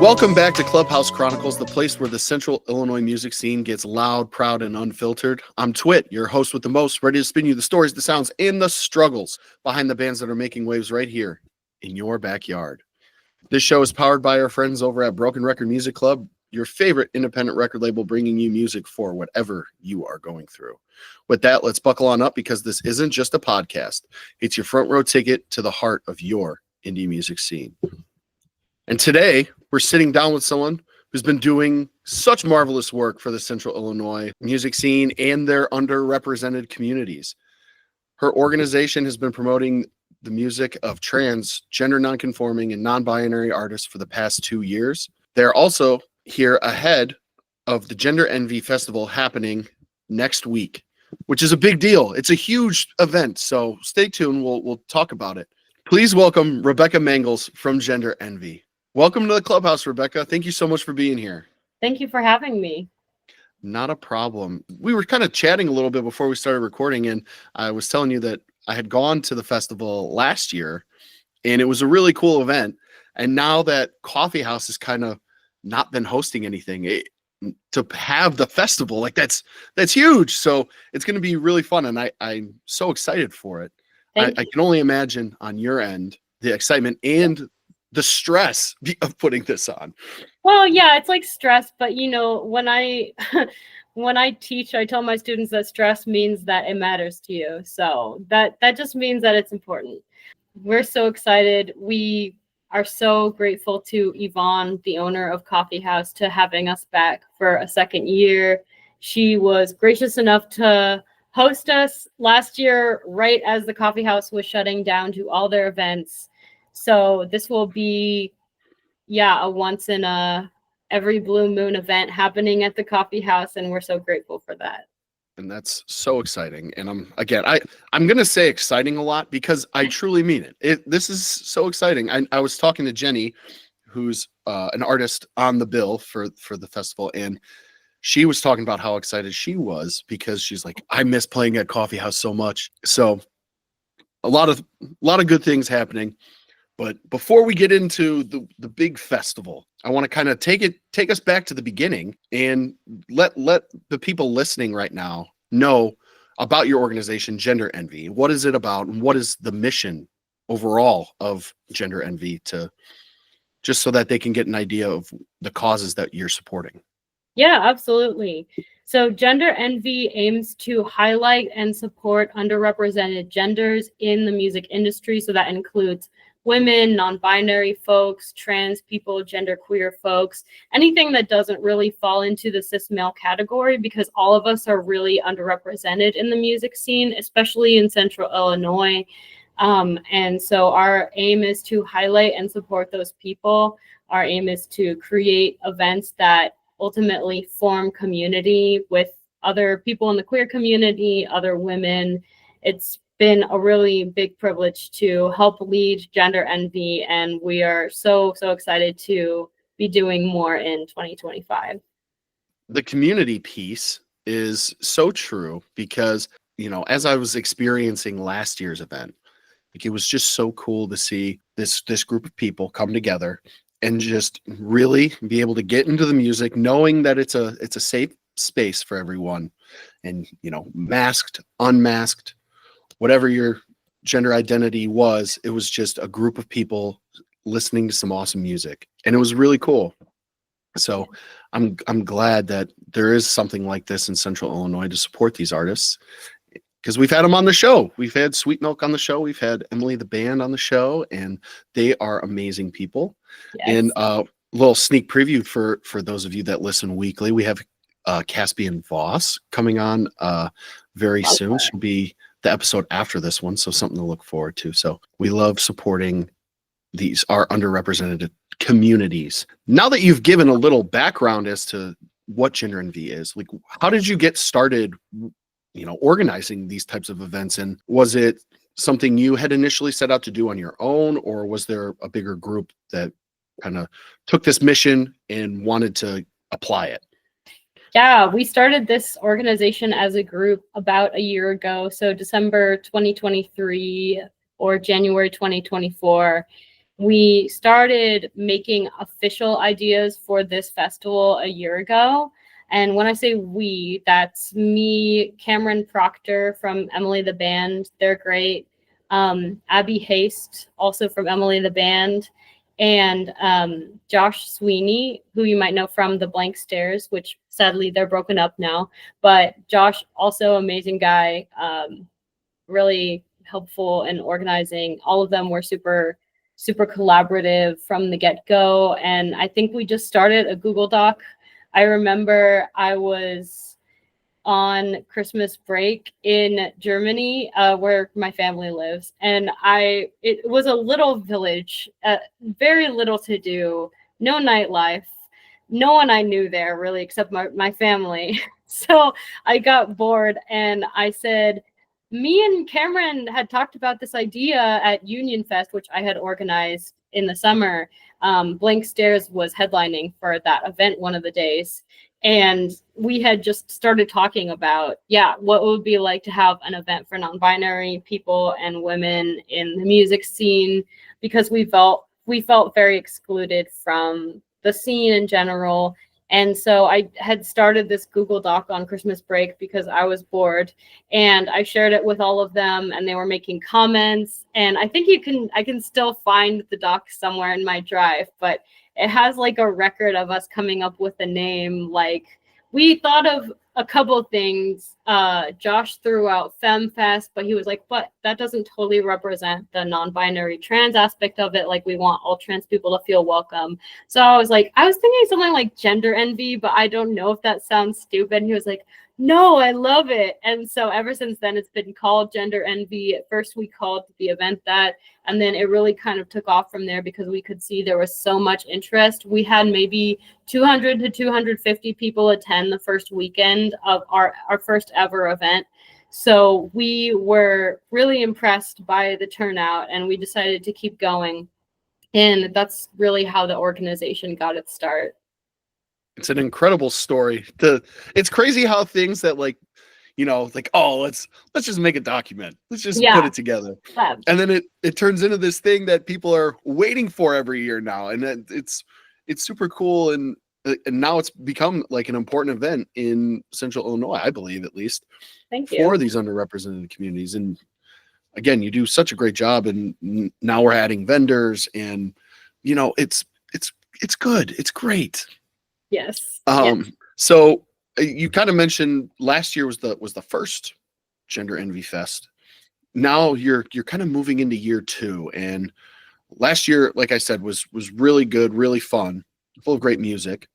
Welcome back to Clubhouse Chronicles, the place where the Central Illinois music scene gets loud, proud, and unfiltered. I'm Twitt, your host with the most, ready to spin you the stories, the sounds, and the struggles behind the bands that are making waves right here in your backyard. This show is powered by our friends over at Broken Record Music Club, your favorite independent record label, bringing you music for whatever you are going through. With that, let's buckle on up because this isn't just a podcast. It's your front row ticket to the heart of your indie music scene. And today, we're sitting down with someone who's been doing such marvelous work for the Central Illinois music scene and their underrepresented communities. Her organization has been promoting the music of trans, gender nonconforming, and non-binary artists for the past 2 years. They're also here ahead of the Gender Envy Festival happening next week, which is a big deal. It's a huge event, so stay tuned. We'll talk about it. Please welcome Rebekah Mangels from Gender Envy. Welcome to the Clubhouse, Rebekah. Thank you so much for being here. Thank you for having me. Not a problem. We were kind of chatting a little bit before we started recording, and I was telling you that I had gone to the festival last year, and it was a really cool event. And now that Coffee House has kind of not been hosting anything, to have the festival, like that's huge. So it's going to be really fun, and I'm so excited for it. I can only imagine on your end the excitement and the stress of putting this on. Well, yeah, it's like stress, but you know, when I teach, I tell my students that stress means that it matters to you. So that just means that it's important. We're so excited. We are so grateful to Yvonne, the owner of Coffee House, to having us back for a second year. She was gracious enough to host us last year, right as the Coffee House was shutting down to all their events. So this will be, a once in a every blue moon event happening at the Coffee House, and we're so grateful for that. And that's so exciting. And I'm going to say exciting a lot because I truly mean it. This is so exciting. I was talking to Jenny, who's an artist on the bill for the festival, and she was talking about how excited she was because she's like, I miss playing at Coffee House so much. So a lot of good things happening. But before we get into the big festival, I want to kind of take us back to the beginning and let the people listening right now know about your organization, Gender Envy. What is it about, and what is the mission overall of Gender Envy, to just so that they can get an idea of the causes that you're supporting? Yeah, absolutely. So Gender Envy aims to highlight and support underrepresented genders in the music industry. So that includes women, non-binary folks, trans people, genderqueer folks, anything that doesn't really fall into the cis male category, because all of us are really underrepresented in the music scene, especially in Central Illinois. And so our aim is to highlight and support those people. Our aim is to create events that ultimately form community with other people in the queer community, other women. It's been a really big privilege to help lead Gender Envy, and we are so excited to be doing more in 2025. The community piece is so true because, as I was experiencing last year's event, like, it was just so cool to see this group of people come together and just really be able to get into the music, knowing that it's a safe space for everyone, and masked, unmasked, whatever your gender identity was, it was just a group of people listening to some awesome music, and it was really cool. So I'm glad that there is something like this in Central Illinois to support these artists, because we've had them on the show. We've had Sweet Milk on the show. We've had Emily the Band on the show, and they are amazing people. Yes. And a little sneak preview for those of you that listen weekly, we have Caspian Voss coming on very soon. She'll be the episode after this one, so something to look forward to. So we love supporting our underrepresented communities. Now that you've given a little background as to what Gender Envy is, like, how did you get started organizing these types of events? And was it something you had initially set out to do on your own, or was there a bigger group that kind of took this mission and wanted to apply it? Yeah, we started this organization as a group about a year ago. So December 2023 or January 2024. we started making official ideas for this festival a year ago. And when I say we, that's me, Cameron Proctor from Emily the Band. They're great. Abby Haste, also from Emily the Band. And Josh Sweeney, who you might know from The Blank Stares, which sadly they're broken up now. But Josh, also amazing guy, really helpful in organizing. All of them were super collaborative from the get-go. And I think we just started a Google Doc. I remember I was on Christmas break in Germany, where my family lives. And it was a little village, very little to do, no nightlife, no one I knew there really, except my family. So I got bored and I said, me and Cameron had talked about this idea at Union Fest, which I had organized in the summer. Blank Stares was headlining for that event one of the days. And we had just started talking about, what it would be like to have an event for non-binary people and women in the music scene, because we felt very excluded from the scene in general. And so I had started this Google Doc on Christmas break because I was bored, and I shared it with all of them and they were making comments. And I think I can still find the doc somewhere in my drive, but it has like a record of us coming up with a name. Like, we thought of a couple things. Josh threw out FemFest, but he was like, but that doesn't totally represent the non-binary trans aspect of it. Like, we want all trans people to feel welcome. So I was thinking something like gender envy, but I don't know if that sounds stupid. And he was like, no, I love it. And so ever since then, it's been called Gender Envy. At first, we called the event that, and then it really kind of took off from there because we could see there was so much interest. We had maybe 200 to 250 people attend the first weekend of our first ever event. So we were really impressed by the turnout, and we decided to keep going. And that's really how the organization got its start. It's an incredible story. It's crazy how things that let's just make a document. Let's just put it together. Yeah. And then it turns into this thing that people are waiting for every year now. And it's super cool. And now it's become like an important event in Central Illinois, I believe, at least. Thank you. For these underrepresented communities. And again, you do such a great job. And now we're adding vendors, and it's good. It's great. Yes. So you kind of mentioned last year was the first Gender Envy Fest. Now you're kind of moving into year 2, and last year, like I said, was really good, really fun, full of great music.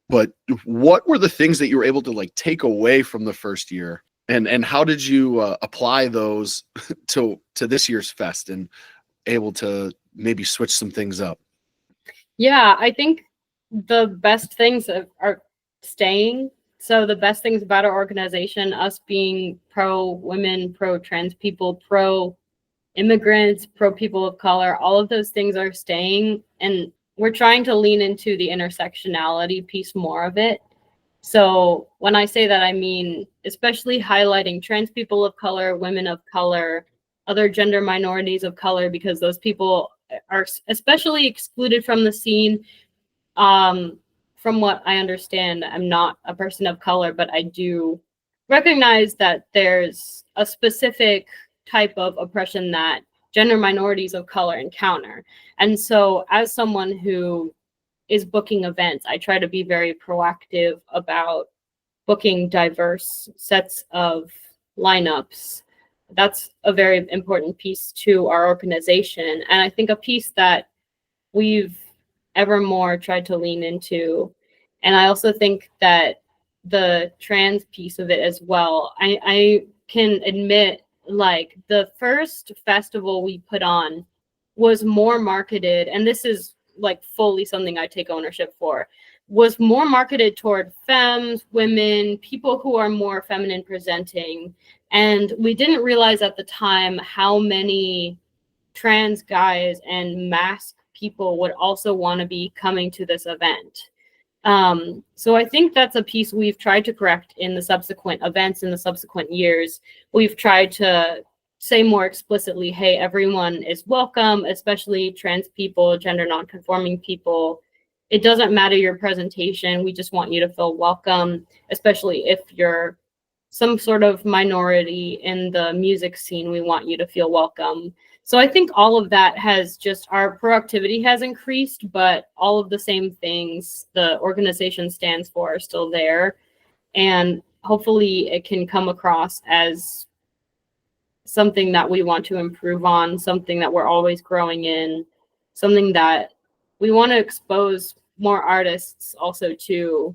But what were the things that you were able to like take away from the first year, and how did you apply those to this year's fest and able to maybe switch some things up? Yeah, I think the best things are staying. So the best things about our organization, us being pro women, pro trans people, pro immigrants, pro people of color, all of those things are staying. And we're trying to lean into the intersectionality piece more of it. So when I say that, I mean especially highlighting trans people of color, women of color, other gender minorities of color, because those people are especially excluded from the scene. From what I understand, I'm not a person of color, but I do recognize that there's a specific type of oppression that gender minorities of color encounter. And so as someone who is booking events, I try to be very proactive about booking diverse sets of lineups. That's a very important piece to our organization. And I think a piece that we've ever more tried to lean into. And I also think that the trans piece of it as well, I can admit, like, the first festival we put on was more marketed, and this is like fully something I take ownership for, was more marketed toward femmes, women, people who are more feminine presenting. And we didn't realize at the time how many trans guys and masked people would also want to be coming to this event. So I think that's a piece we've tried to correct in the subsequent events in the subsequent years. We've tried to say more explicitly, hey, everyone is welcome, especially trans people, gender nonconforming people. It doesn't matter your presentation. We just want you to feel welcome, especially if you're some sort of minority in the music scene. We want you to feel welcome. So I think all of that has just, our proactivity has increased, but all of the same things the organization stands for are still there. And hopefully it can come across as something that we want to improve on, something that we're always growing in, something that we want to expose more artists also to,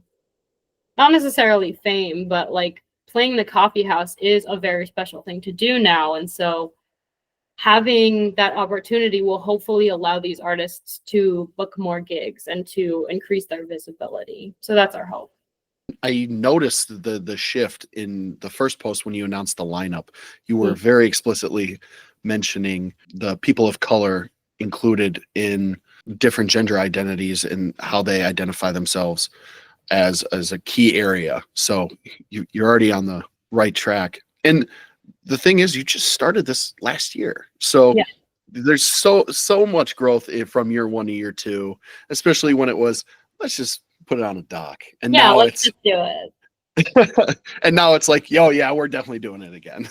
not necessarily fame, but like playing the coffee house is a very special thing to do now. And so having that opportunity will hopefully allow these artists to book more gigs and to increase their visibility. So that's our hope. I noticed the shift in the first post when you announced the lineup. You were very explicitly mentioning the people of color included in different gender identities and how they identify themselves as a key area. So you're already on the right track. And the thing is, you just started this last year. So yeah. There's so much growth from year 1 to year 2, especially when it was, let's just put it on a dock. And yeah, now let's just do it. And now it's like, yo, yeah, we're definitely doing it again.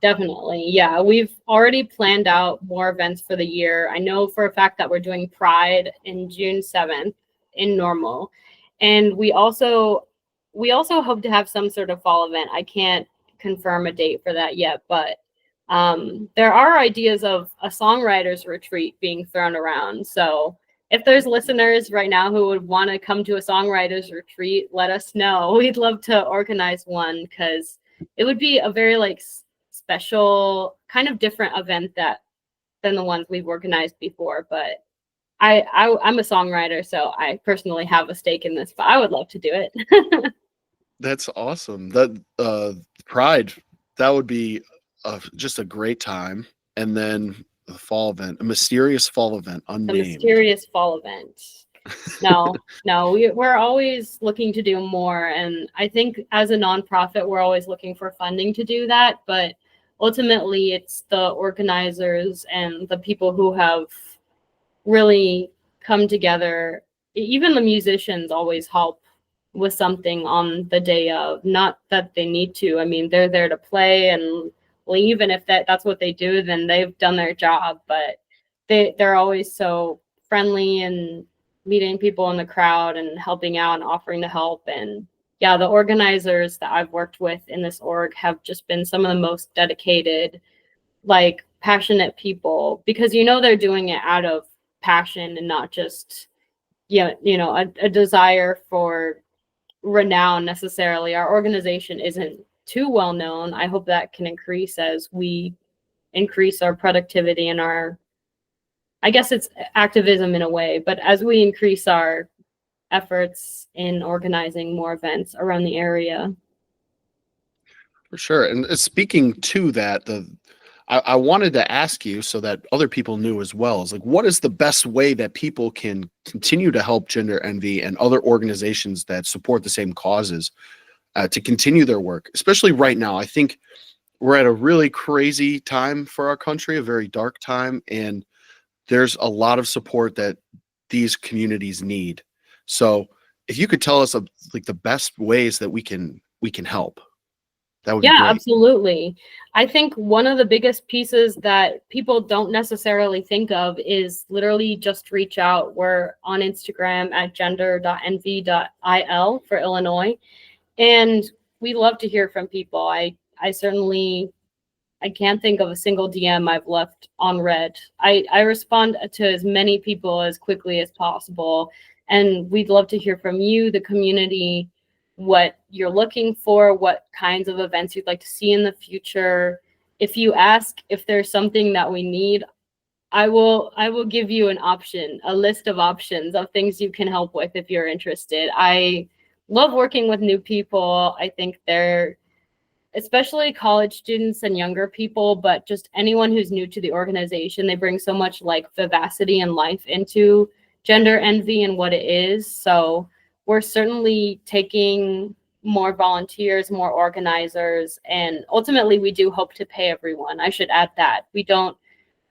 Definitely. Yeah, we've already planned out more events for the year. I know for a fact that we're doing Pride in June 7th in Normal. And we also hope to have some sort of fall event. I can't confirm a date for that yet, but there are ideas of a songwriters retreat being thrown around. So if there's listeners right now who would want to come to a songwriters retreat, let us know. We'd love to organize one, because it would be a very like special, kind of different event than the ones we've organized before. But I'm a songwriter, so I personally have a stake in this, but I would love to do it. That's awesome. That Pride, that would be just a great time. And then the fall event, a mysterious fall event, unnamed. A mysterious fall event. No, we're always looking to do more. And I think as a nonprofit, we're always looking for funding to do that. But ultimately, it's the organizers and the people who have really come together. Even the musicians always help with something on the day of, not that they need to. I mean, they're there to play and leave, and if that's what they do, then they've done their job. But they're always so friendly and meeting people in the crowd and helping out and offering to help. And yeah, the organizers that I've worked with in this org have just been some of the most dedicated, like passionate people, because they're doing it out of passion and not just a desire for renown necessarily. Our organization isn't too well known. I hope that can increase as we increase our productivity and I guess it's activism in a way, but as we increase our efforts in organizing more events around the area. For sure. And speaking to that, I wanted to ask you, so that other people knew as well, is like, what is the best way that people can continue to help Gender Envy and other organizations that support the same causes to continue their work, especially right now? I think we're at a really crazy time for our country, a very dark time, and there's a lot of support that these communities need. So if you could tell us like the best ways that we can help, that would be great. Absolutely. I think one of the biggest pieces that people don't necessarily think of is literally just reach out. We're on Instagram at gender.envy.il for Illinois. And we love to hear from people. I can't think of a single DM I've left unread. I respond to as many people as quickly as possible. And we'd love to hear from you, the community, what you're looking for, what kinds of events you'd like to see in the future. If you ask if there's something that we need, I will give you an option, a list of options of things you can help with if you're interested. I love working with new people. I think they're, especially college students and younger people, but just anyone who's new to the organization, they bring so much like vivacity and life into Gender Envy and what it is. So we're certainly taking more volunteers, more organizers, and ultimately we do hope to pay everyone. I should add that. We don't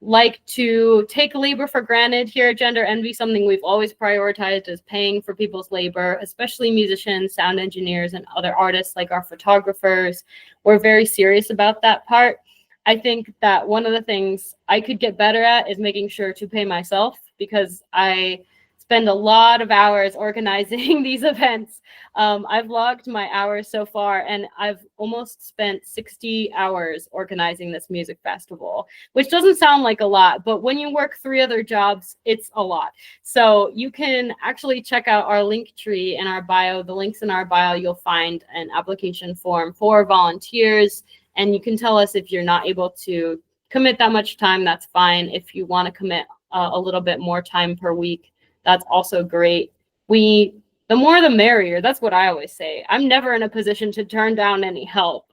like to take labor for granted here at Gender Envy. Something we've always prioritized is paying for people's labor, especially musicians, sound engineers, and other artists like our photographers. We're very serious about that part. I think that one of the things I could get better at is making sure to pay myself, because I spend a lot of hours organizing these events. I've logged my hours so far, and I've almost spent 60 hours organizing this music festival, which doesn't sound like a lot, but when you work 3 other jobs, it's a lot. So you can actually check out our link tree in our bio. The links in our bio, you'll find an application form for volunteers, and you can tell us if you're not able to commit that much time. That's fine. If you want to commit a little bit more time per week, that's also great. The more the merrier. That's what I always say. I'm never in a position to turn down any help.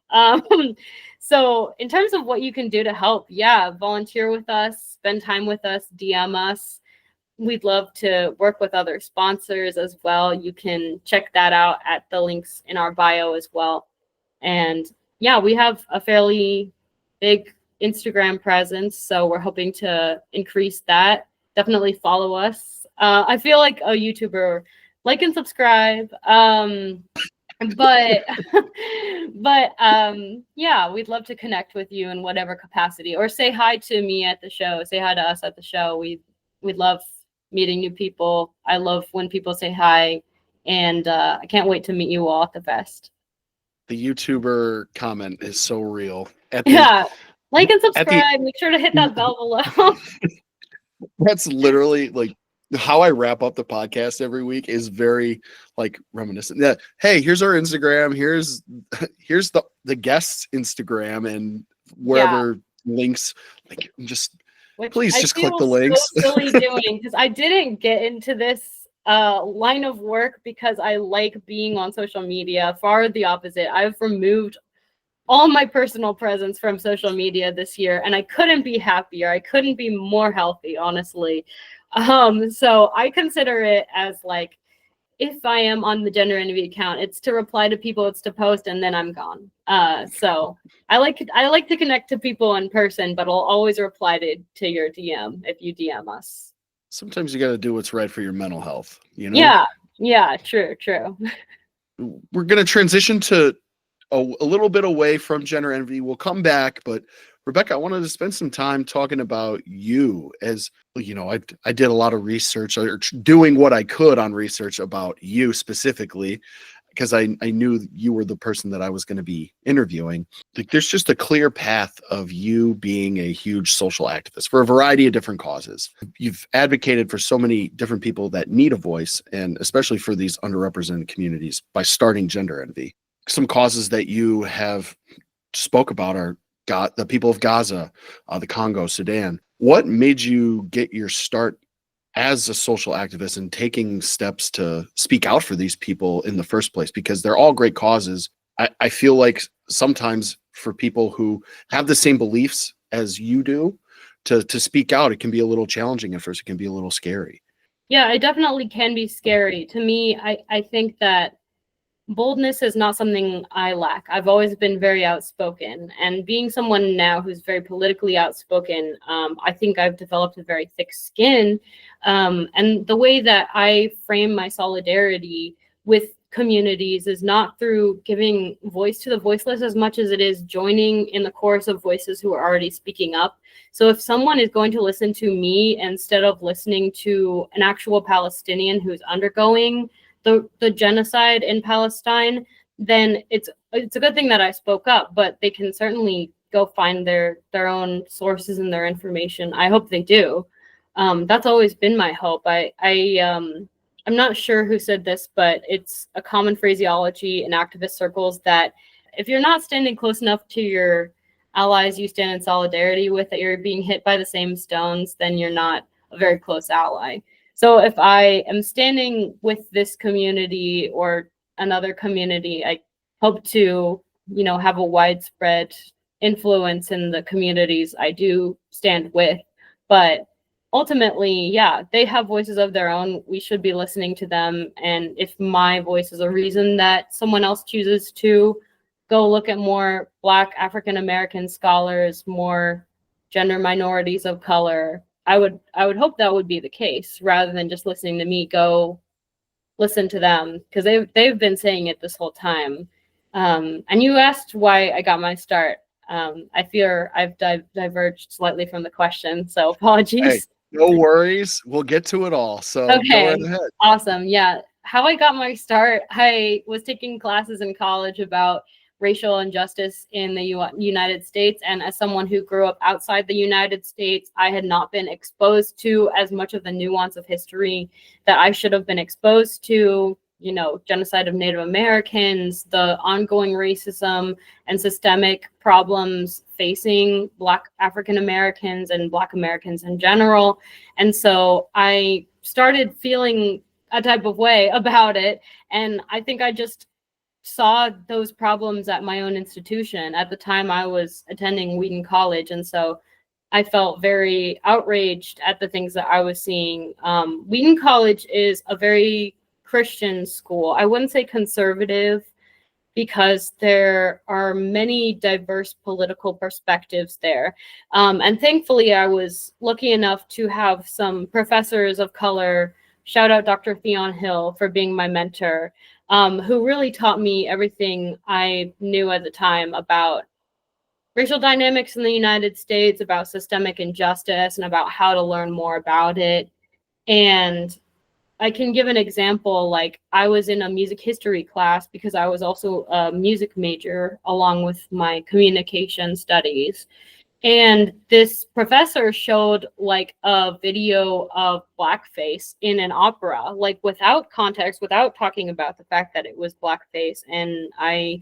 So in terms of what you can do to help, yeah, volunteer with us, spend time with us, DM us. We'd love to work with other sponsors as well. You can check that out at the links in our bio as well. And yeah, we have a fairly big Instagram presence, so we're hoping to increase that. Definitely follow us. I feel like a YouTuber. Like and subscribe. But yeah, we'd love to connect with you in whatever capacity, or say hi to me at the show. Say hi to us at the show. We'd love meeting new people. I love when people say hi, and I can't wait to meet you all at the fest. The YouTuber comment is so real. Yeah, like and subscribe. Make sure to hit that bell below. That's literally like how I wrap up the podcast every week, is very like reminiscent. Yeah. Hey, here's our Instagram. Here's the guest's Instagram, and wherever links, like just please just click the links. So silly doing, because I didn't get into this line of work because I like being on social media. Far the opposite. I've removed all my personal presence from social media this year, and I couldn't be happier. I couldn't be more healthy, honestly. So I consider it as like, if I am on the Gender Envy account, it's to reply to people, it's to post, and then I'm gone. So I like to connect to people in person, but I'll always reply to your DM if you DM us. Sometimes you got to do what's right for your mental health, you know? Yeah, true. We're going to transition to a little bit away from Gender Envy. We'll come back, but Rebekah, I wanted to spend some time talking about you. As you know, I did a lot of research, or doing what I could on research about you specifically, because I knew you were the person that I was going to be interviewing. Like, there's just a clear path of you being a huge social activist for a variety of different causes. You've advocated for so many different people that need a voice, and especially for these underrepresented communities, by starting Gender Envy. Some causes that you have spoke about are the people of Gaza, the Congo, Sudan. What made you get your start as a social activist and taking steps to speak out for these people in the first place? Because they're all great causes. I feel like sometimes for people who have the same beliefs as you do, to speak out, it can be a little challenging at first. It can be a little scary. Yeah, it definitely can be scary. To me, I think that boldness is not something I lack. I've always been very outspoken, and being someone now who's very politically outspoken, I think I've developed a very thick skin. And the way that I frame my solidarity with communities is not through giving voice to the voiceless as much as it is joining in the chorus of voices who are already speaking up. So if someone is going to listen to me instead of listening to an actual Palestinian who's undergoing the genocide in Palestine, then it's a good thing that I spoke up, but they can certainly go find their own sources and their information. I hope they do. That's always been my hope. I'm not sure who said this, but it's a common phraseology in activist circles that if you're not standing close enough to your allies you stand in solidarity with, that you're being hit by the same stones, then you're not a very close ally. So if I am standing with this community or another community, I hope to, have a widespread influence in the communities I do stand with. But ultimately, yeah, they have voices of their own. We should be listening to them. And if my voice is a reason that someone else chooses to go look at more Black African American scholars, more gender minorities of color, I would hope that would be the case, rather than just listening to me. Go listen to them, because they've been saying it this whole time. And you asked why I got my start. I fear I've diverged slightly from the question, so apologies. Hey, no worries. We'll get to it all. So go right ahead. Awesome. Yeah. How I got my start, I was taking classes in college about racial injustice in the United States. And as someone who grew up outside the United States, I had not been exposed to as much of the nuance of history that I should have been exposed to. You know, genocide of Native Americans, the ongoing racism and systemic problems facing Black African Americans and Black Americans in general. And so I started feeling a type of way about it. And I think I just saw those problems at my own institution. At the time, I was attending Wheaton College. And so I felt very outraged at the things that I was seeing. Wheaton College is a very Christian school. I wouldn't say conservative, because there are many diverse political perspectives there. And thankfully, I was lucky enough to have some professors of color, shout out Dr. Theon Hill for being my mentor, who really taught me everything I knew at the time about racial dynamics in the United States, about systemic injustice, and about how to learn more about it. And I can give an example. Like, I was in a music history class because I was also a music major along with my communication studies. And this professor showed like a video of blackface in an opera, like without context, without talking about the fact that it was blackface. And I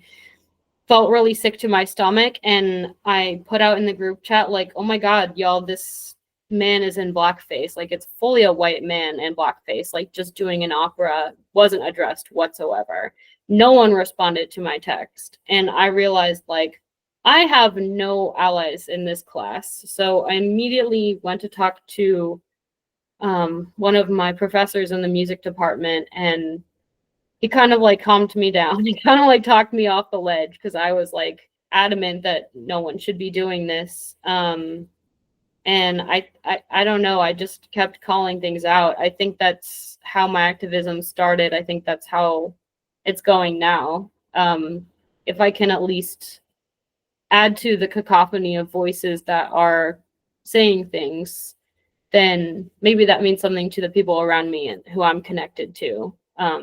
felt really sick to my stomach. And I put out in the group chat, like, oh my God, y'all, this man is in blackface. Like, it's fully a white man in blackface. Like, just doing an opera wasn't addressed whatsoever. No one responded to my text. And I realized, like, I have no allies in this class. So I immediately went to talk to one of my professors in the music department, and he kind of like calmed me down. He kind of like talked me off the ledge, because I was like adamant that no one should be doing this. And I don't know, I just kept calling things out. I think that's how my activism started. I think that's how it's going now. If I can at least add to the cacophony of voices that are saying things, then maybe that means something to the people around me and who I'm connected to. I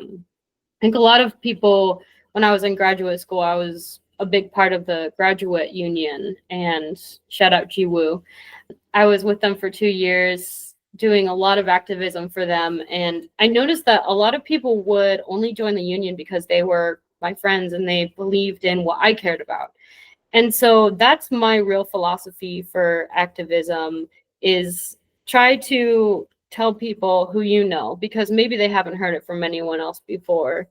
think a lot of people, when I was in graduate school, I was a big part of the graduate union, and shout out GWU. I was with them for 2 years, doing a lot of activism for them. And I noticed that a lot of people would only join the union because they were my friends and they believed in what I cared about. And so that's my real philosophy for activism, is try to tell people who you know, because maybe they haven't heard it from anyone else before.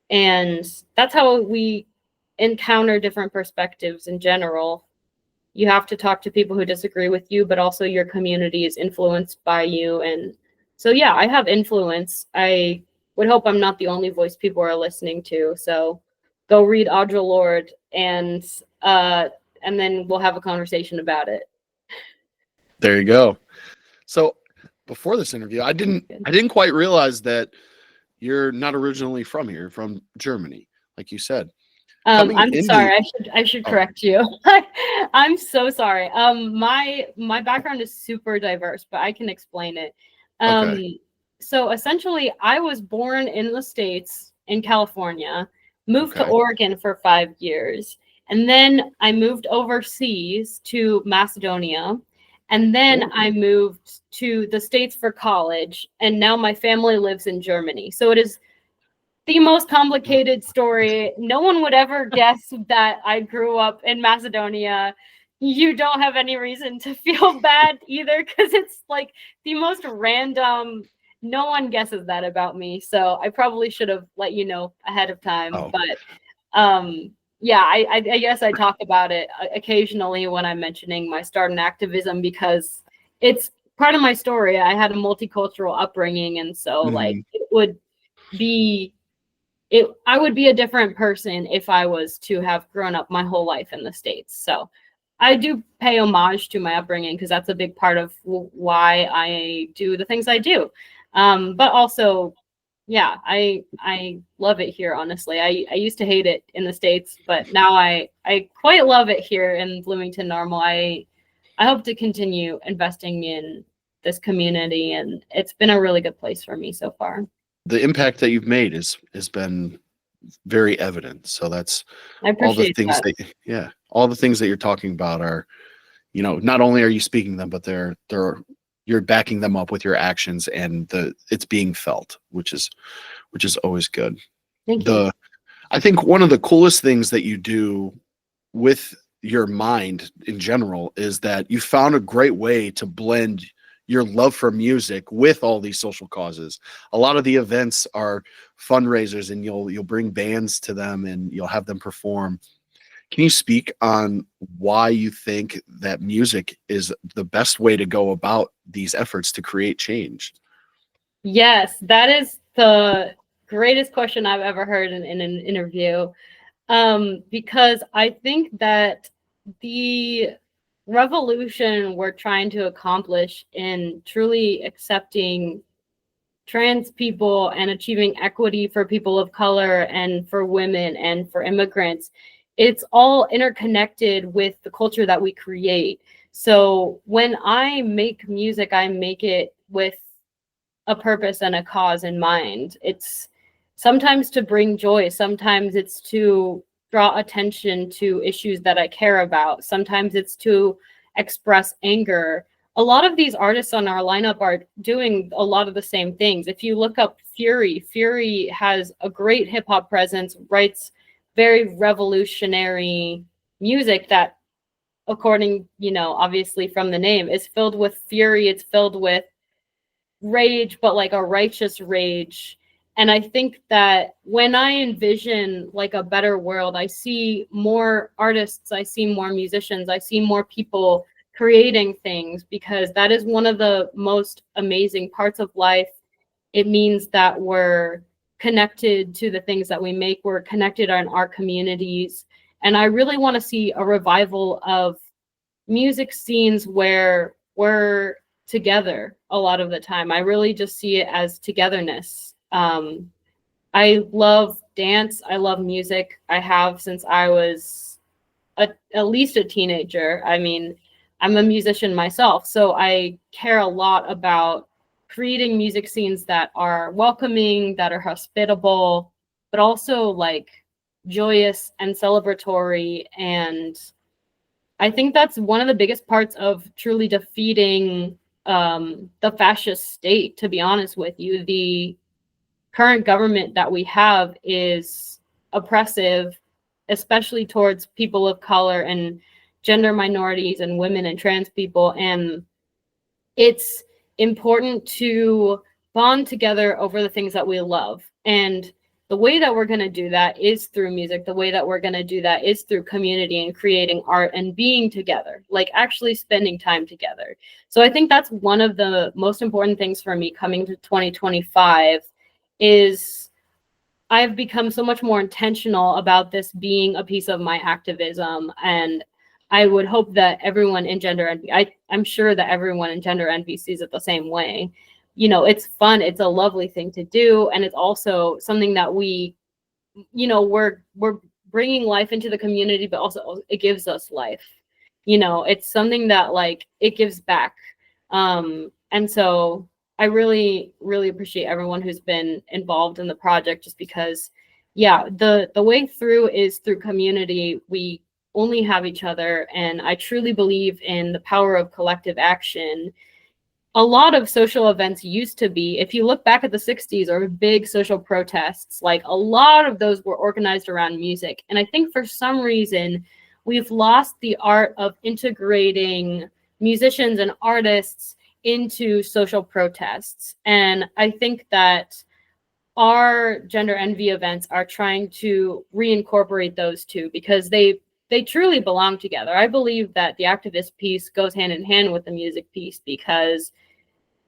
And that's how we encounter different perspectives in general. You have to talk to people who disagree with you, but also your community is influenced by you. And so, yeah, I have influence. I would hope I'm not the only voice people are listening to. So go read Audre Lorde, and then we'll have a conversation about it. There you go. So before this interview, I didn't quite realize that you're not originally from here, from Germany, like you said. I'm sorry. I should correct you. I'm so sorry. My background is super diverse, but I can explain it. Okay. So essentially, I was born in the States, in California, moved to Okay. Oregon for 5 years, and then I moved overseas to Macedonia, and then I moved to the States for college, and now my family lives in Germany. So it is the most complicated story. No one would ever guess that I grew up in Macedonia. You don't have any reason to feel bad either, because it's like the most random. No one guesses that about me. So I probably should have let you know ahead of time. Oh. But yeah, I guess I talk about it occasionally when I'm mentioning my start in activism, because it's part of my story. I had a multicultural upbringing, and so like it would be I would be a different person if I was to have grown up my whole life in the States. So I do pay homage to my upbringing because that's a big part of why I do the things I do. But also, yeah, I love it here, honestly. I used to hate it in the States, but now I quite love it here in Bloomington Normal. I hope to continue investing in this community, and it's been a really good place for me so far. The impact that you've made has been very evident. So that's I appreciate all the things that. All the things that you're talking about are, you know, not only are you speaking them, but you're backing them up with your actions, and it's being felt, which is always good. Thank you. I think one of the coolest things that you do with your mind in general is that you found a great way to blend your love for music with all these social causes. A lot of the events are fundraisers, and you'll bring bands to them and you'll have them perform. Can you speak on why you think that music is the best way to go about these efforts to create change? Yes, that is the greatest question I've ever heard in an interview. Because I think that the revolution we're trying to accomplish in truly accepting trans people and achieving equity for people of color and for women and for immigrants, it's all interconnected with the culture that we create. So when I make music, I make it with a purpose and a cause in mind. It's sometimes to bring joy, sometimes it's to draw attention to issues that I care about, sometimes it's to express anger. A lot of these artists on our lineup are doing a lot of the same things. If you look up Fury has a great hip hop presence, writes very revolutionary music that, according, you know, obviously from the name, is filled with fury. It's filled with rage, but like a righteous rage. And I think that when I envision like a better world, I see more artists, I see more musicians, I see more people creating things, because that is one of the most amazing parts of life. It means that we're connected to the things that we make, we're connected in our communities. And I really want to see a revival of music scenes where we're together a lot of the time. I really just see it as togetherness. I love dance. I love music. I have since I was at least a teenager. I mean, I'm a musician myself, so I care a lot about creating music scenes that are welcoming, that are hospitable, but also like joyous and celebratory. And I think that's one of the biggest parts of truly defeating the fascist state, to be honest with you. The current government that we have is oppressive, especially towards people of color and gender minorities and women and trans people. And it's important to bond together over the things that we love. And the way that we're going to do that is through music. The way that we're going to do that is through community and creating art and being together, like actually spending time together. So I think that's one of the most important things for me coming to 2025 is I've become so much more intentional about this being a piece of my activism. And I would hope that everyone in gender envy, I'm sure that everyone in gender envy sees it the same way. You know, it's fun, it's a lovely thing to do, and it's also something that we, you know, we're bringing life into the community, but also it gives us life. You know, it's something that like it gives back. And so I really, really appreciate everyone who's been involved in the project, just because, yeah, the way through is through community. We only have each other, and I truly believe in the power of collective action. A lot of social events used to be, if you look back at the 60s or big social protests, like a lot of those were organized around music. And I think for some reason, we've lost the art of integrating musicians and artists into social protests. And I think that our gender envy events are trying to reincorporate those two, because they truly belong together. I believe that the activist piece goes hand in hand with the music piece, because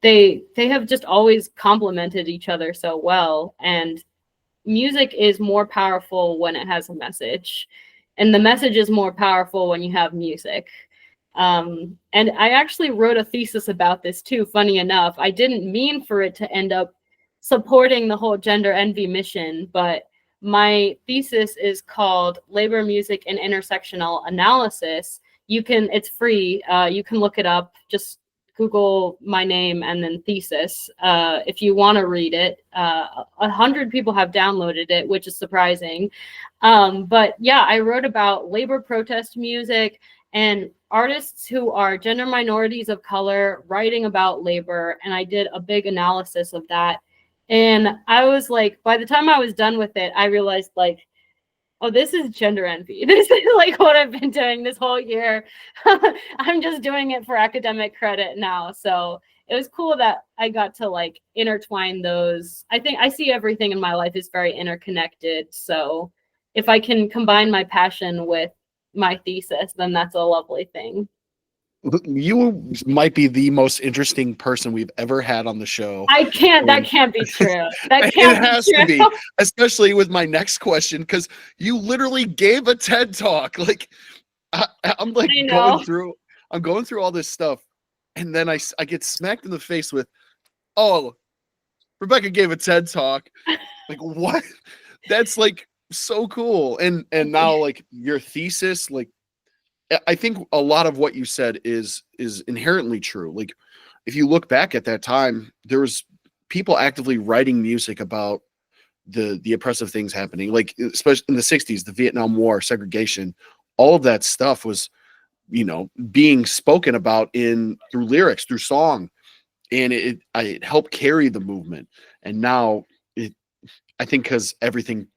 they have just always complemented each other so well. And music is more powerful when it has a message, and the message is more powerful when you have music. And I actually wrote a thesis about this too. Funny enough, I didn't mean for it to end up supporting the whole gender envy mission, but my thesis is called Labor, Music, and Intersectional Analysis. It's free. You can look it up. Just Google my name and then thesis if you want to read it. 100 people have downloaded it, which is surprising. But yeah, I wrote about labor protest music and artists who are gender minorities of color writing about labor. And I did a big analysis of that. And I was like, by the time I was done with it, I realized like, oh, this is gender envy. This is like what I've been doing this whole year. I'm just doing it for academic credit now. So it was cool that I got to like intertwine those. I think I see everything in my life is very interconnected. So if I can combine my passion with my thesis, then that's a lovely thing. You might be the most interesting person we've ever had on the show. That can't be true. That It can't has be true. to be, especially with my next question, because you literally gave a TED talk. Like I'm like going through all this stuff, and then I get smacked in the face with, oh, Rebekah gave a TED talk. Like what? That's like so cool. And now like your thesis, like I think a lot of what you said is inherently true. Like if you look back at that time, there was people actively writing music about the oppressive things happening, like especially in the 60s, the Vietnam War, segregation, all of that stuff was, being spoken about through lyrics, through song. And it helped carry the movement. And now I think because everything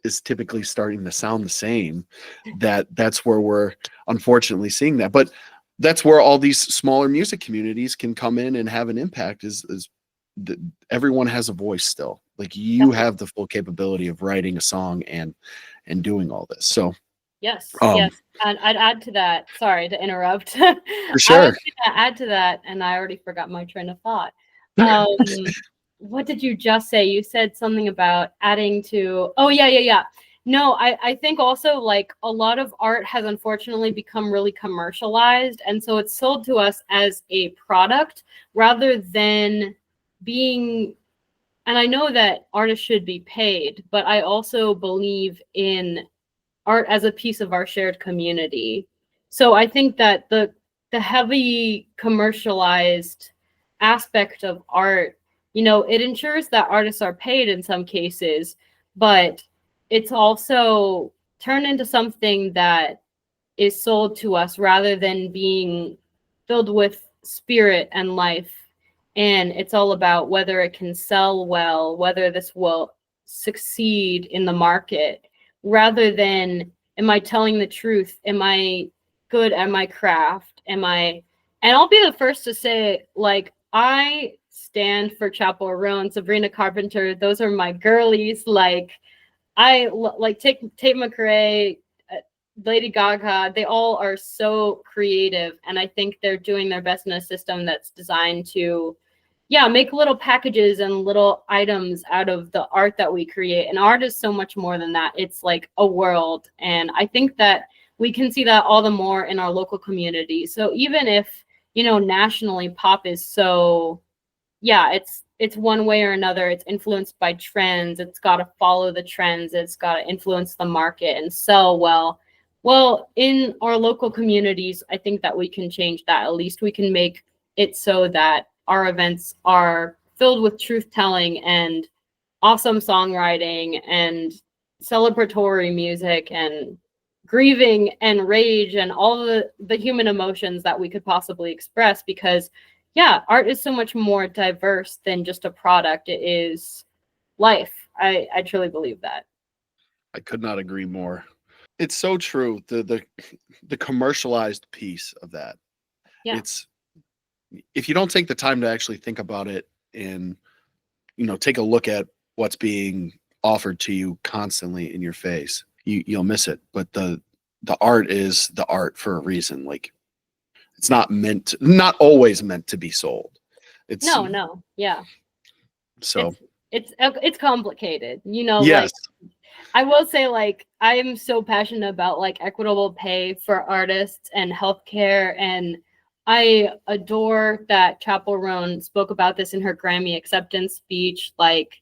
is typically starting to sound the same, that's where we're unfortunately seeing that. But that's where all these smaller music communities can come in and have an impact is everyone has a voice still. Like you have the full capability of writing a song and doing all this. So yes. And I'd add to that, sorry to interrupt. For sure. I was gonna add to that, and I already forgot my train of thought. What did you just say? You said something about adding to, oh yeah. No, I think also like a lot of art has unfortunately become really commercialized. And so it's sold to us as a product rather than being, and I know that artists should be paid, but I also believe in art as a piece of our shared community. So I think that the heavy commercialized aspect of art, it ensures that artists are paid in some cases, but it's also turned into something that is sold to us rather than being filled with spirit and life. And it's all about whether it can sell well, whether this will succeed in the market, rather than, am I telling the truth? Am I good at my craft? And I'll be the first to say, like, I stand for Chappell Roan, Sabrina Carpenter. Those are my girlies. Like, I like Tate McRae, Lady Gaga. They all are so creative, and I think they're doing their best in a system that's designed to, make little packages and little items out of the art that we create. And art is so much more than that. It's like a world, and I think that we can see that all the more in our local community. So even if nationally pop is so, it's one way or another. It's influenced by trends. It's got to follow the trends. It's got to influence the market and sell well. Well, in our local communities, I think that we can change that. At least we can make it so that our events are filled with truth telling and awesome songwriting and celebratory music and grieving and rage and all the human emotions that we could possibly express, because art is so much more diverse than just a product. It is life. I truly believe that. I could not agree more. It's so true. The commercialized piece of that. Yeah. It's, if you don't take the time to actually think about it and take a look at what's being offered to you constantly in your face, you'll miss it. But the art is the art for a reason. Like, it's not always meant to be sold. It's No. Yeah. so It's complicated. Like yes. I will say, like, I am so passionate about like equitable pay for artists and healthcare, and I adore that Chappell Roan spoke about this in her Grammy acceptance speech. Like,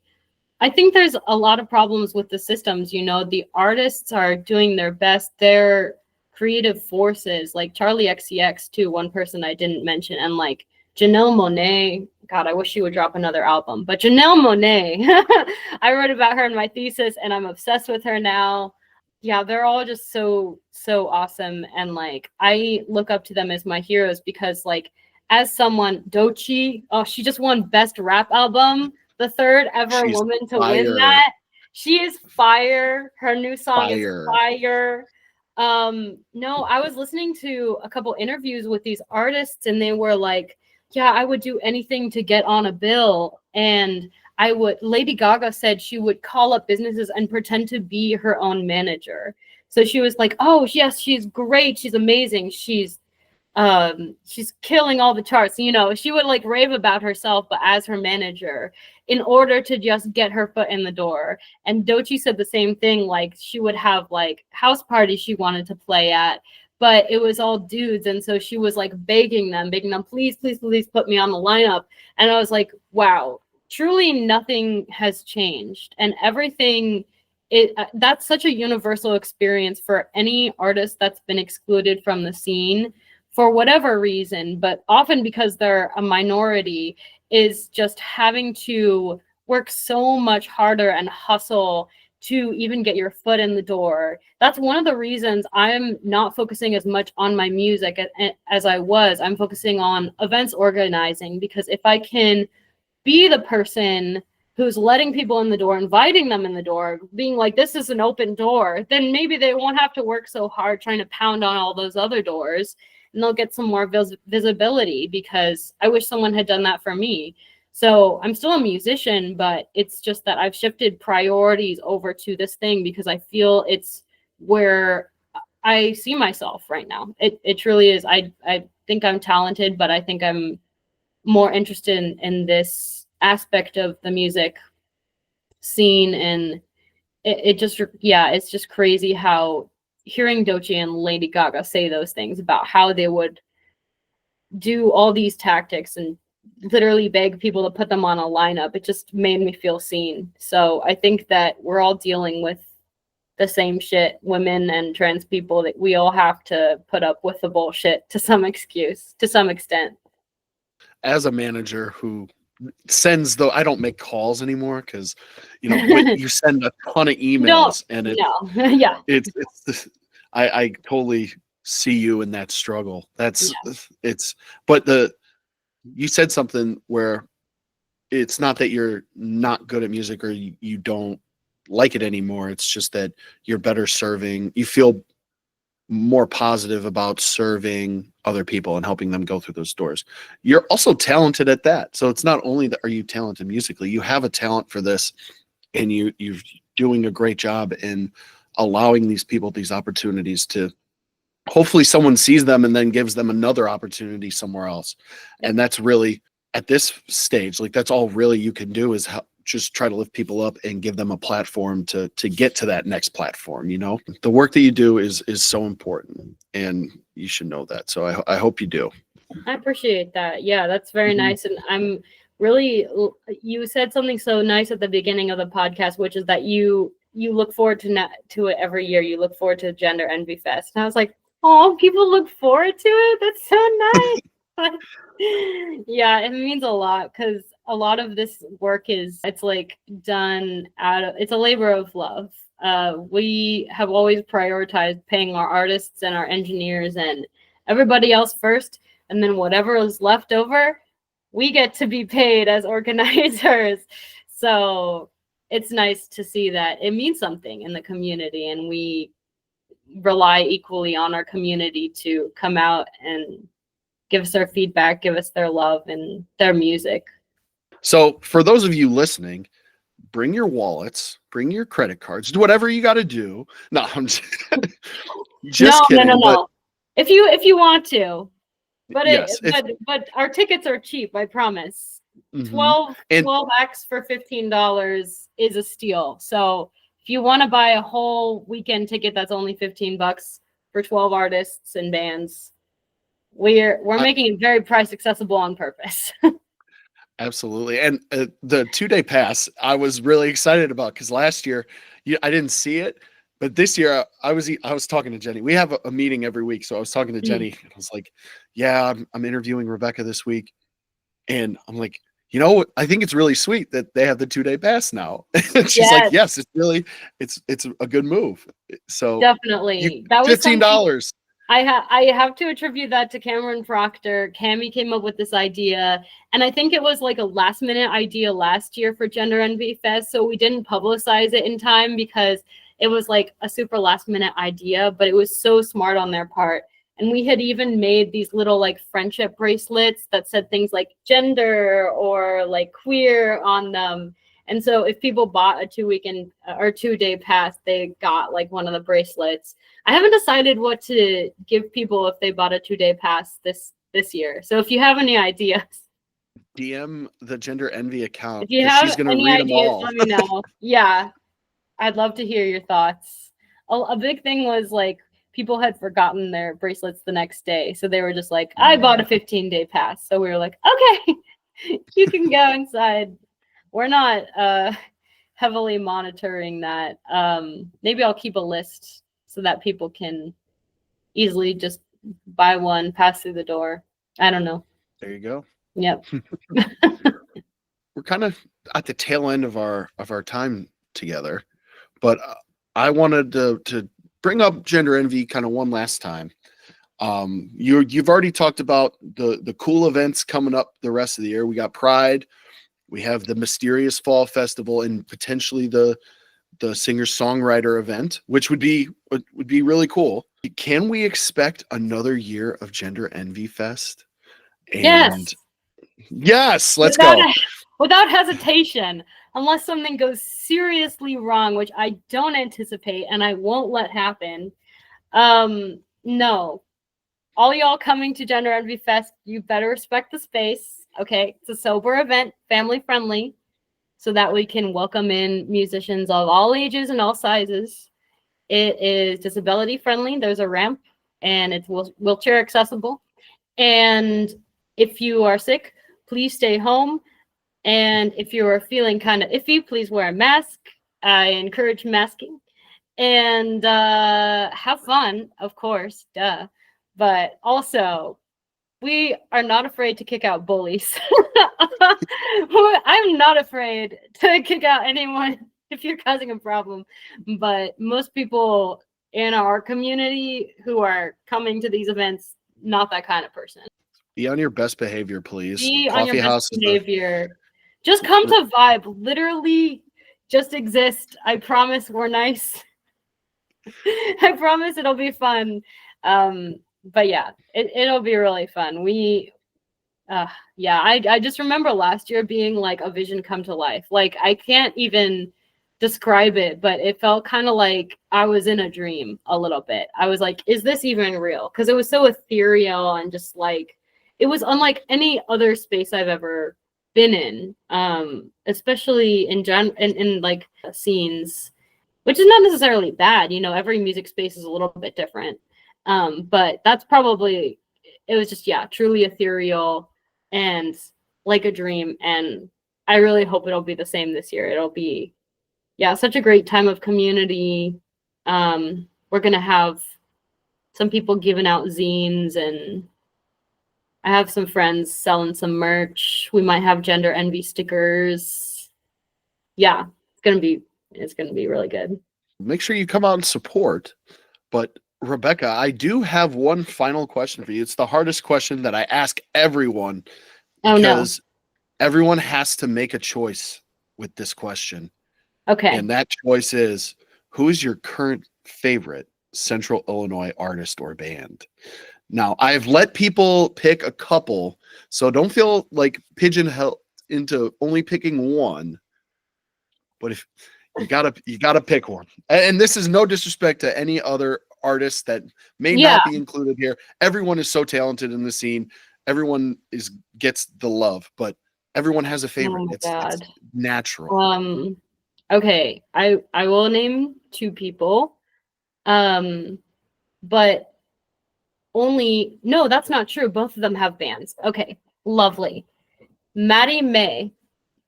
I think there's a lot of problems with the systems. The artists are doing their best. They're creative forces, like Charlie XCX too, one person I didn't mention, and like Janelle Monáe. God, I wish she would drop another album. But Janelle Monáe, I wrote about her in my thesis, and I'm obsessed with her now. Yeah, they're all just so awesome, and like I look up to them as my heroes because, like, as someone, Doechii, oh, she just won Best Rap Album, the third ever She's woman to win fire. that. She is fire. Her new song is Fire. fire. No, I was listening to a couple interviews with these artists, and they were like, yeah, I would do anything to get on a bill. And Lady Gaga said she would call up businesses and pretend to be her own manager. So she was like, oh yes, she's great, she's amazing, she's killing all the charts. She would like rave about herself, but as her manager, in order to just get her foot in the door. And Doechii said the same thing. Like, she would have like house parties she wanted to play at, but it was all dudes, and so she was like begging them, please put me on the lineup. And I was like, wow, truly nothing has changed, and everything. That's such a universal experience for any artist that's been excluded from the scene for whatever reason, but often because they're a minority, is just having to work so much harder and hustle to even get your foot in the door. That's one of the reasons I'm not focusing as much on my music as I was. I'm focusing on events organizing, because if I can be the person who's letting people in the door, inviting them in the door, being like, this is an open door, then maybe they won't have to work so hard trying to pound on all those other doors, and they'll get some more visibility, because I wish someone had done that for me. So I'm still a musician, but it's just that I've shifted priorities over to this thing because I feel it's where I see myself right now. It truly is. I think I'm talented, but I think I'm more interested in this aspect of the music scene. And it's just crazy how hearing Doechii and Lady Gaga say those things about how they would do all these tactics and literally beg people to put them on a lineup, it just made me feel seen. So I think that we're all dealing with the same shit, women and trans people, that we all have to put up with the bullshit to some extent. As a manager who sends, though, I don't make calls anymore because you send a ton of emails Yeah. I totally see you in that struggle. You said something where it's not that you're not good at music or you don't like it anymore. It's just that you're better serving. You feel more positive about serving other people and helping them go through those doors. You're also talented at that. So it's not only that are you talented musically, you have a talent for this, and you're doing a great job in allowing these people these opportunities to hopefully someone sees them and then gives them another opportunity somewhere else. Yep. And that's really at this stage, like that's all really you can do is just try to lift people up and give them a platform to get to that next platform. The work that you do is so important, and you should know that. So I hope you do. I appreciate that. Yeah, that's very nice. And I'm really, you said something so nice at the beginning of the podcast, which is that you look forward to it every year. You look forward to Gender Envy Fest. And I was like, oh, people look forward to it? That's so nice. Yeah, it means a lot, because a lot of this work it's like done it's a labor of love. We have always prioritized paying our artists and our engineers and everybody else first, and then whatever is left over, we get to be paid as organizers. So it's nice to see that it means something in the community, and we rely equally on our community to come out and give us their feedback, give us their love and their music. So for those of you listening, bring your wallets, bring your credit cards, do whatever you got to do. No, I'm just kidding. No. If you want to. But Yes. but our tickets are cheap, I promise. Mhm. 12 acts for $15 is a steal. So if you want to buy a whole weekend ticket that's only $15 for 12 artists and bands, we're making it very price accessible on purpose. Absolutely. And the 2-day pass, I was really excited about because last year I didn't see it, but this year I was talking to Jenny. We have a meeting every week, so I was talking to Jenny. And I was like, "Yeah, I'm interviewing Rebekah this week," and I'm like, I think it's really sweet that they have the 2-day pass now. And she's like, Yes. "Yes, it's a good move." So Definitely. That was something $15. I have to attribute that to Cameron Proctor. Cammy came up with this idea, and I think it was like a last minute idea last year for Gender Envy Fest. So we didn't publicize it in time because it was like a super last minute idea, but it was so smart on their part. And we had even made these little like friendship bracelets that said things like gender or like queer on them. And so if people bought a 2-day pass, they got like one of the bracelets. I haven't decided what to give people if they bought a 2-day pass this year. So if you have any ideas, DM the Gender Envy account if you because have she's going to any read them ideas, all. let me know. Yeah, I'd love to hear your thoughts. A big thing was like people had forgotten their bracelets the next day. So they were just like, I bought a 15-day pass. So we were like, okay, you can go inside. We're not heavily monitoring that. Maybe I'll keep a list so that people can easily just buy one, pass through the door. I don't know. There you go. Yep. We're kind of at the tail end of our time together, but I wanted to bring up Gender Envy kind of one last time. You've already talked about the cool events coming up the rest of the year. We got Pride, we have the Mysterious Fall Festival, and potentially the singer-songwriter event, which would be really cool. Can we expect another year of Gender Envy Fest? And yes, let's go. Without hesitation, unless something goes seriously wrong, which I don't anticipate and I won't let happen. No. All y'all coming to Gender Envy Fest, you better respect the space. Okay, it's a sober event, family friendly, so that we can welcome in musicians of all ages and all sizes. It is disability friendly. There's a ramp and it's wheelchair accessible. And if you are sick, please stay home. And if you are feeling kind of iffy, please wear a mask. I encourage masking. And have fun, of course, duh. But also, we are not afraid to kick out bullies. I'm not afraid to kick out anyone if you're causing a problem. But most people in our community who are coming to these events, not that kind of person. Be on your best behavior, please. Be on your best behavior. Just come to vibe. Literally, just exist. I promise we're nice. I promise it'll be fun. But yeah, it'll be really fun. I just remember last year being like a vision come to life. Like I can't even describe it, but it felt kind of like I was in a dream a little bit. I was like, is this even real? Because it was so ethereal and just like it was unlike any other space I've ever been in, especially in like scenes, which is not necessarily bad. You know, every music space is a little bit different. But that's probably, it was just, truly ethereal and like a dream. And I really hope it'll be the same this year. It'll be, such a great time of community. We're going to have some people giving out zines, and I have some friends selling some merch. We might have Gender Envy stickers. Yeah, it's going to be really good. Make sure you come out and support. But Rebekah, I do have one final question for you. It's the hardest question that I ask everyone because everyone has to make a choice with this question. Okay. And that choice is, who is your current favorite Central Illinois artist or band? Now, I've let people pick a couple, so don't feel like pigeonholed into only picking one. But if you gotta pick one, and this is no disrespect to any other artists that may Yeah. not be included here. Everyone is so talented in the scene. Everyone gets the love, but everyone has a favorite. Oh my It's God. natural. Okay, I will name two people. But no, that's not true. Both of them have bands. Okay, lovely. Maddie May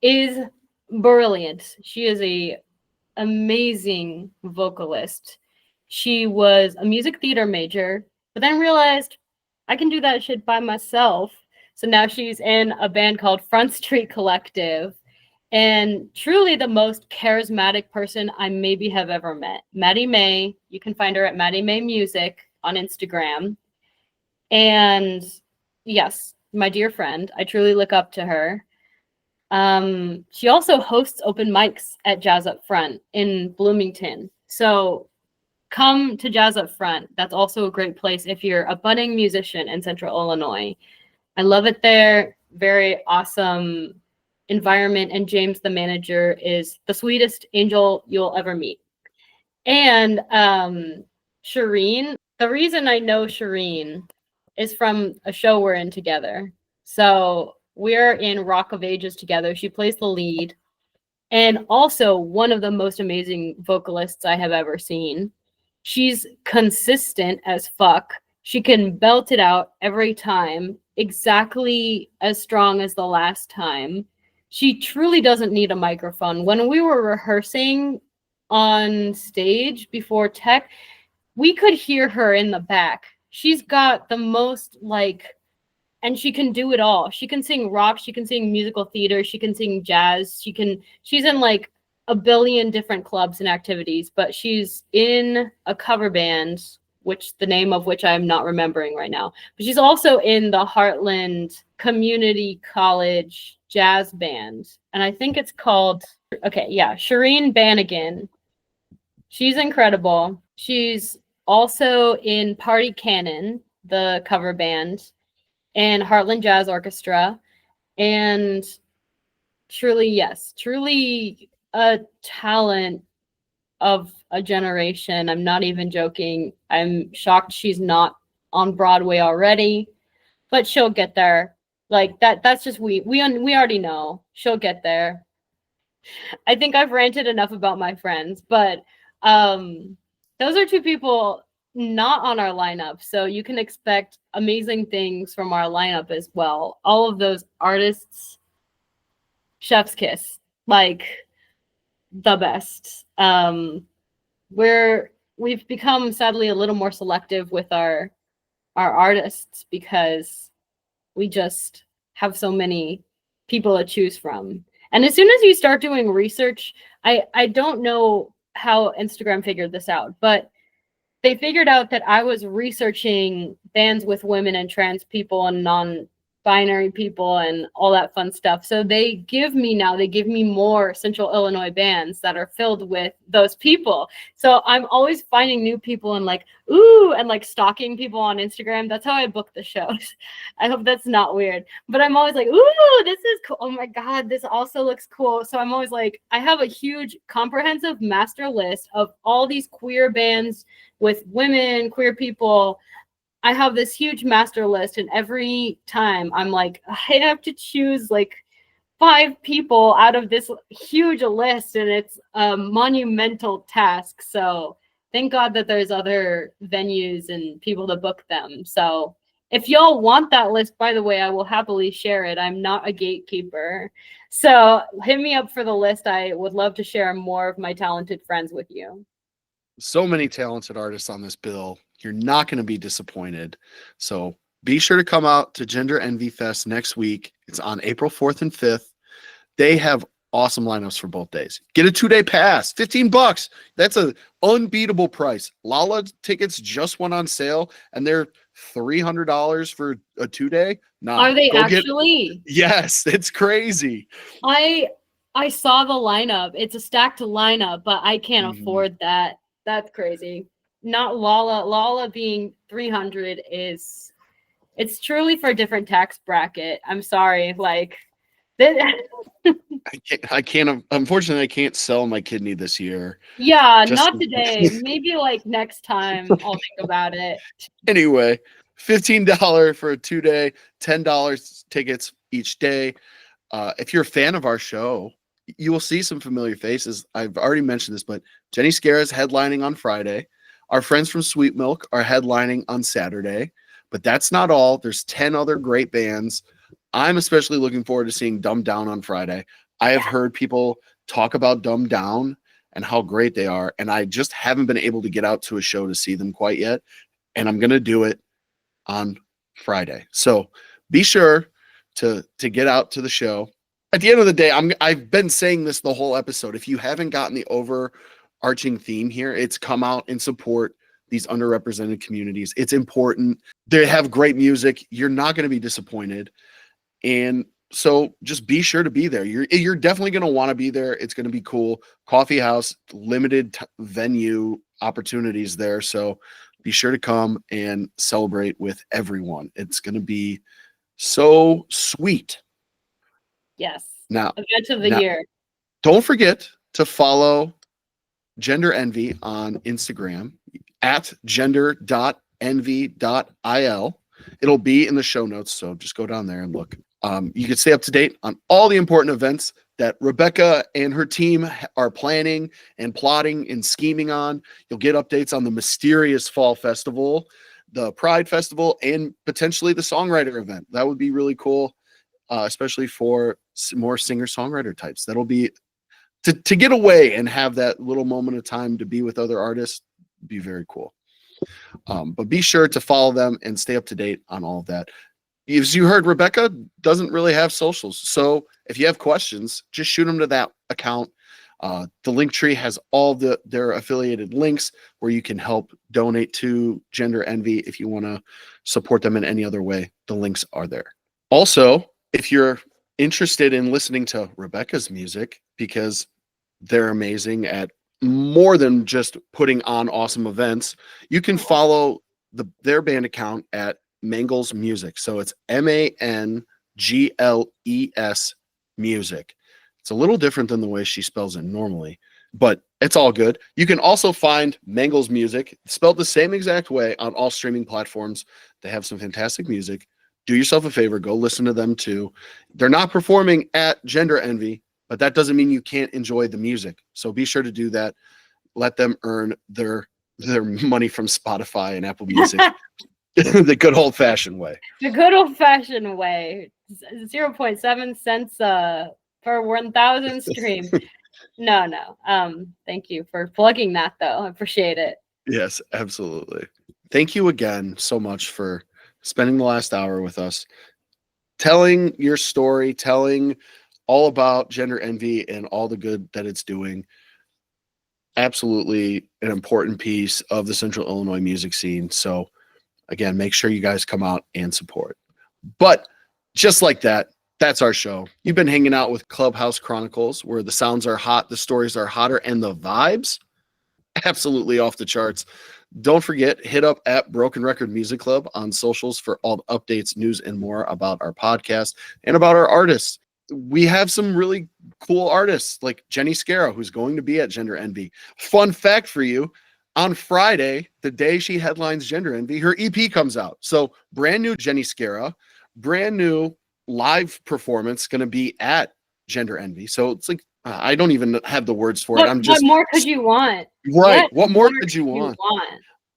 is brilliant. She is a amazing vocalist. She was a music theater major, but then realized I can do that shit by myself. So now she's in a band called Front Street Collective, and truly the most charismatic person I maybe have ever met. Maddie May, you can find her at Maddie May Music on Instagram. And yes, my dear friend, I truly look up to her. She also hosts open mics at Jazz Up Front in Bloomington. So come to Jazz Up Front. That's also a great place if you're a budding musician in Central Illinois. I love it there. Very awesome environment. And James, the manager, is the sweetest angel you'll ever meet. And Shireen, the reason I know Shireen is from a show we're in together. So we're in Rock of Ages together. She plays the lead. And also one of the most amazing vocalists I have ever seen. She's consistent as fuck. She can belt it out every time, exactly as strong as the last time. She truly doesn't need a microphone. When we were rehearsing on stage before tech, we could hear her in the back. She's got the most and she can do it all. She can sing rock, she can sing musical theater, she can sing jazz, she's in like a billion different clubs and activities, but she's in a cover band, the name of which I'm not remembering right now. But she's also in the Heartland Community College jazz band. And I think it's called, Shireen Bannigan. She's incredible. She's also in Party Cannon, the cover band, and Heartland Jazz Orchestra. And truly a talent of a generation. I'm not even joking. I'm shocked she's not on Broadway already, but she'll get there. Like that's just we already know she'll get there. I think I've ranted enough about my friends, but those are two people not on our lineup, so you can expect amazing things from our lineup as well. All of those artists, chef's kiss, like the best. We've become sadly a little more selective with our artists because we just have so many people to choose from. And as soon as you start doing research, I don't know how Instagram figured this out, but they figured out that I was researching bands with women and trans people and non-binary people and all that fun stuff. So they give me more Central Illinois bands that are filled with those people. So I'm always finding new people and stalking people on Instagram. That's how I book the shows. I hope that's not weird. But I'm always like, ooh, this is cool. Oh my God, this also looks cool. So I'm always like, I have a huge comprehensive master list of all these queer bands with women, queer people. I have this huge master list, and every time I'm like, I have to choose 5 people out of this huge list, and it's a monumental task. So thank God that there's other venues and people to book them. So if y'all want that list, by the way, I will happily share it. I'm not a gatekeeper. So hit me up for the list. I would love to share more of my talented friends with you. So many talented artists on this bill. You're not going to be disappointed. So be sure to come out to Gender Envy Fest next week. It's on April 4th and 5th. They have awesome lineups for both days. Get a 2-day pass, $15. That's an unbeatable price. Lala tickets just went on sale, and they're $300 for a 2-day. Nah, are they actually? Yes, it's crazy. I saw the lineup. It's a stacked lineup, but I can't afford that. That's crazy. Not Lala. Lala being 300 it's truly for a different tax bracket. I'm sorry. I can't. Unfortunately, I can't sell my kidney this year. Yeah, Just not today. Maybe like next time I'll think about it. anyway, $15 for a 2-day, $10 tickets each day. If you're a fan of our show, you will see some familiar faces. I've already mentioned this, but Jenny Scara is headlining on Friday. Our friends from Sweet Milk are headlining on Saturday. But that's not all. There's 10 other great bands. I'm especially looking forward to seeing Dumbed Down on Friday. I have heard people talk about Dumbed Down and how great they are, and I just haven't been able to get out to a show to see them quite yet. And I'm going to do it on Friday. So be sure to get out to the show. At the end of the day, I've been saying this the whole episode. If you haven't gotten the overarching theme here, it's come out and support these underrepresented communities. It's important. They have great music. You're not going to be disappointed. And so just be sure to be there. You're definitely going to want to be there. It's going to be cool. Coffee house, limited venue opportunities there. So be sure to come and celebrate with everyone. It's going to be so sweet. Yes. Now, event of the year. Don't forget to follow Gender Envy on Instagram at gender.envy.il. It'll be in the show notes, so just go down there and look. You can stay up to date on all the important events that Rebekah and her team are planning and plotting and scheming on. You'll get updates on the mysterious Fall Festival, the Pride Festival, and potentially the Songwriter event. That would be really cool, especially for more singer-songwriter types. That'll be to get away and have that little moment of time to be with other artists. Be very cool. But be sure to follow them and stay up to date on all of that. As you heard, Rebekah doesn't really have socials. So if you have questions, just shoot them to that account. The Linktree has all their affiliated links where you can help donate to Gender Envy if you want to support them in any other way. The links are there. Also, if you're interested in listening to Rebekah's music, because they're amazing at more than just putting on awesome events, you can follow their band account at Mangels Music. So it's Mangles Music. It's a little different than the way she spells it normally, but it's all good. You can also find Mangels Music spelled the same exact way on all streaming platforms. They have some fantastic music. Do yourself a favor, go listen to them too. They're not performing at Gender Envy, but that doesn't mean you can't enjoy the music. So be sure to do that. Let them earn their money from Spotify and Apple Music the good old-fashioned way. The good old-fashioned way. 0.7 cents per 1,000 stream. No. Thank you for plugging that, though. I appreciate it. Yes, absolutely. Thank you again so much for spending the last hour with us, telling your story, telling all about Gender Envy and all the good that it's doing. Absolutely an important piece of the Central Illinois music scene. So again, make sure you guys come out and support. But just like that, that's our show. You've been hanging out with Clubhouse Chronicles, where the sounds are hot, the stories are hotter, and the vibes absolutely off the charts. Don't forget, hit up at Broken Record Music Club on socials for all the updates, news, and more about our podcast and about our artists. We have some really cool artists like Jenny Scara, who's going to be at Gender Envy. Fun fact for you, on Friday, the day she headlines Gender Envy, her EP comes out. So brand new Jenny Scara, brand new live performance going to be at Gender Envy. So it's like, I don't even have the words for it. What more could you want? Right. What more could you want?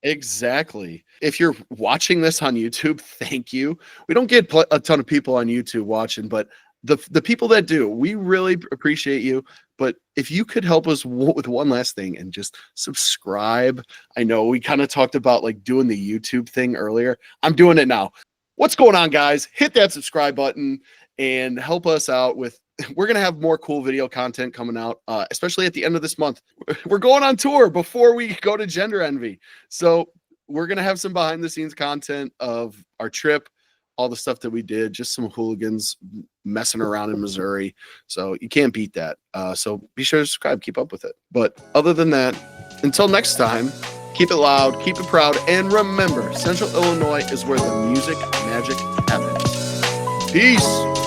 Exactly. If you're watching this on YouTube, thank you. We don't get a ton of people on YouTube watching, but the people that do, we really appreciate you. But if you could help us with one last thing and just subscribe. I know we kind of talked about like doing the YouTube thing earlier. I'm doing it now. What's going on, guys? Hit that subscribe button and help us out with, we're going to have more cool video content coming out, especially at the end of this month. We're going on tour before we go to Gender Envy. So we're going to have some behind the scenes content of our trip, all the stuff that we did, just some hooligans messing around in Missouri. So you can't beat that. So be sure to subscribe, keep up with it. But other than that, until next time, keep it loud, keep it proud, and remember, Central Illinois is where the music magic happens. Peace.